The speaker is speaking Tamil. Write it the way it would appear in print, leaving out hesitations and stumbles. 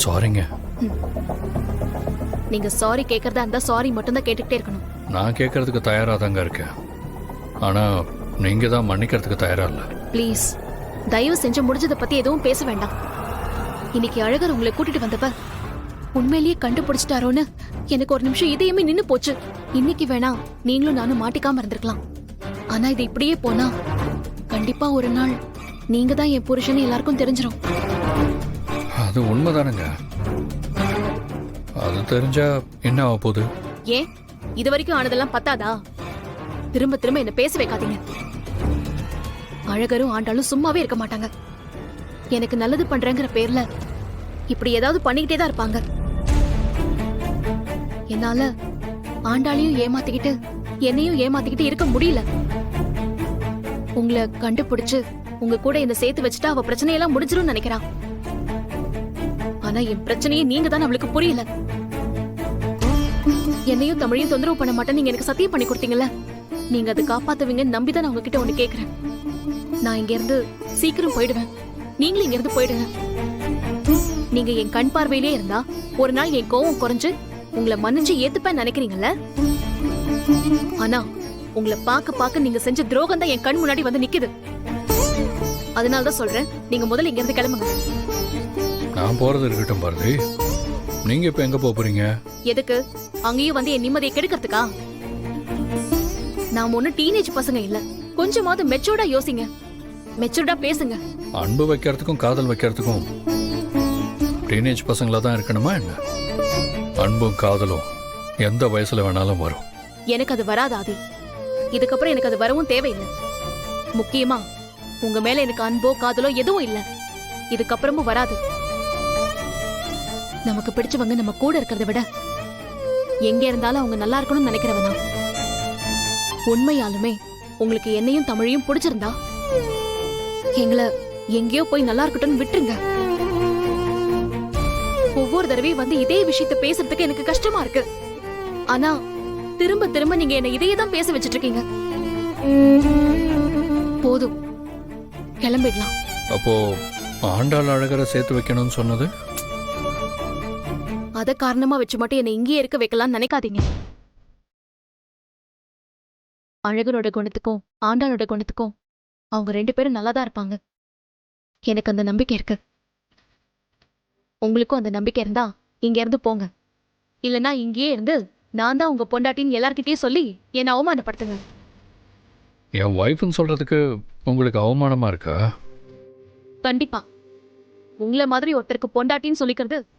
சாரிங்க. நீங்க சாரி கேட்கறதா இருந்தா சாரி மட்டும் தான் கேட்டுக்கிட்டே இருக்கணும். நான் கேட்கறதுக்கு தயாரா தாங்க இருக்கேன். ஆனா நீங்க தான் மன்னிக்கிறதுக்கு தயாரா இல்ல. ப்ளீஸ் தயவு செஞ்சு முடிஞ்சதை பத்தி எதுவும் பேச வேண்டாம். இன்னைக்கு அழகர் உங்களை கூட்டிட்டு வந்தப்ப உண்மையிலேயே கண்டுபிடிச்சிட்டாரோன்னு எனக்கு ஒரு நிமிஷம் இதயமே நின்னு போச்சு. இன்னைக்கு வேணா நீங்களும் நானும் மாட்டிக்காம இருந்திருக்கலாம். ஆனா இது இப்படியே போனா கண்டிப்பா ஒரு நாள் நீங்க தான் என் புருஷன் எல்லாருக்கும் தெரிஞ்சிடும். அது உண்மைதானுங்க. அது தெரிஞ்சா என்ன ஆக போகுது? ஏன் இது வரைக்கும் ஆனதெல்லாம் பத்தாதா? திரும்ப திரும்ப என்ன பேச வைக்காதீங்க. அழகரும் ஆண்டாலும் சும்மாவே இருக்க மாட்டாங்க. எனக்கு நல்லது பண்றேங்கிற பேர்ல இப்படி ஏதாவது பண்ணிக்கிட்டே தான் இருப்பாங்க. என்னால ஆண்டாளையும் ஏமாத்திக்கிட்டு என்னையும் ஏமாத்திக்கிட்டு இருக்க முடியல. உங்களை கண்டுபிடிச்சு உங்க கூட என்ன சேர்த்து வச்சுட்டா அவ பிரச்சனையெல்லாம் முடிஞ்சிரும் நினைக்கிறா. ஆனா என் பிரச்சனையே நீங்க தான் அவளுக்கு புரியல. என்னையும் தமிழையும் தொந்தரவு பண்ண மாட்டேன் நீங்க எனக்கு சத்தியம் பண்ணி கொடுத்தீங்கல்ல, நீங்க அதை காப்பாத்துவீங்கன்னு நம்பிதான் நான் உங்ககிட்ட ஒண்ணு கேக்குறேன். நான் இங்க இருந்து சீக்கிரம் போயிடுவேன். நீங்களும் இங்க இருந்து போயிடுங்க. நீங்க என் கண் பார்வையிலே இருந்தா ஒரு நாள் என் கோவம் குறைஞ்சு உங்களை மன்னிச்சு ஏத்துப்பேன்னு நினைக்கிறீங்கல்ல. ஆனா உங்களை பார்க்க நீங்க செஞ்ச துரோகம் தான் என் கண் முன்னாடி வந்து நிக்குது. அதனாலதான் சொல்றேன், நீங்க முதல்ல இங்க இருந்து கிளம்புங்க. நான் போறது இருக்கட்டும் பாரதி. நீங்க இப்ப எங்க போறீங்க? எதுக்கு? அங்கேயும் வந்து என் நிம்மதியை கெடுக்கிறதுக்கா? நாம ஒண்ணு டீனேஜ் பசங்க இல்ல. கொஞ்சமாவது மெச்சூர்டா யோசிங்க, மெச்சூர்டா பேசுங்க. அன்பு வைக்கிறதுக்கும் காதல் வைக்கிறதுக்கும் டீனேஜ் பசங்களா தான் இருக்கணுமா என்ன? அன்பும் காதலும் எந்த வயசுல வேணாலும் வரும். எனக்கு அது வராது ஆதி. இதுக்கப்புறம் எனக்கு அது வரவும் தேவையில்லை. முக்கியமா உங்க மேல எனக்கு அன்போ காதலோ எதுவும் இல்ல. இதுக்கப்புறமும் வராது. நமக்கு பிடிச்சவங்க நம்ம கூட இருக்கிறத விட எங்க இருந்தாலும் அவங்க நல்லா இருக்கணும்னு நினைக்கிறவனா. உண்மையாலுமே உங்களுக்கு என்னையும் தமிழையும் பிடிச்சிருந்தா எங்களை எங்கேயோ போய் நல்லா இருக்கட்டும்னு விட்டுருங்க. ஒவ்வொரு தடவையும் வந்து இதே விஷயத்த பேசுறதுக்கு எனக்கு கஷ்டமா இருக்கு. ஆனா திரும்ப திரும்ப நீங்க என்ன இதையே தான் பேச வச்சிட்டு இருக்கீங்க. போதும், கிளம்பிடலாம். அப்போ ஆண்டாள் அழகரை சேர்த்து வைக்கணும்னு சொன்னது அத காரணமா வச்சு மட்டும் என்ன இங்கேயே இருக்க வைக்கலாம்னு நினைக்காதீங்க. அழகரோட குணத்துக்கும் ஆண்டாளோட குணத்துக்கும் அவங்க 2 பேரும் நல்லாதான் இருப்பாங்க. எனக்கு அந்த நம்பிக்கை இருக்கு. உங்களுக்கும் அந்த நம்பிக்கை இருந்தா இங்க இருந்து போங்க. இல்லனா இங்கேயே இருந்து நான் தான் உங்க பொண்டாட்டின்னு எல்லார்கிட்டயும் சொல்லி என்னை அவமானப்படுத்துங்க. என் ஒய்ஃப்னு சொல்றதுக்கு உங்களுக்கு அவமானமா இருக்கா? கண்டிப்பா. உங்களை மாதிரி ஒருத்தருக்கு பொண்டாட்டின்னு சொல்லிக்கிறது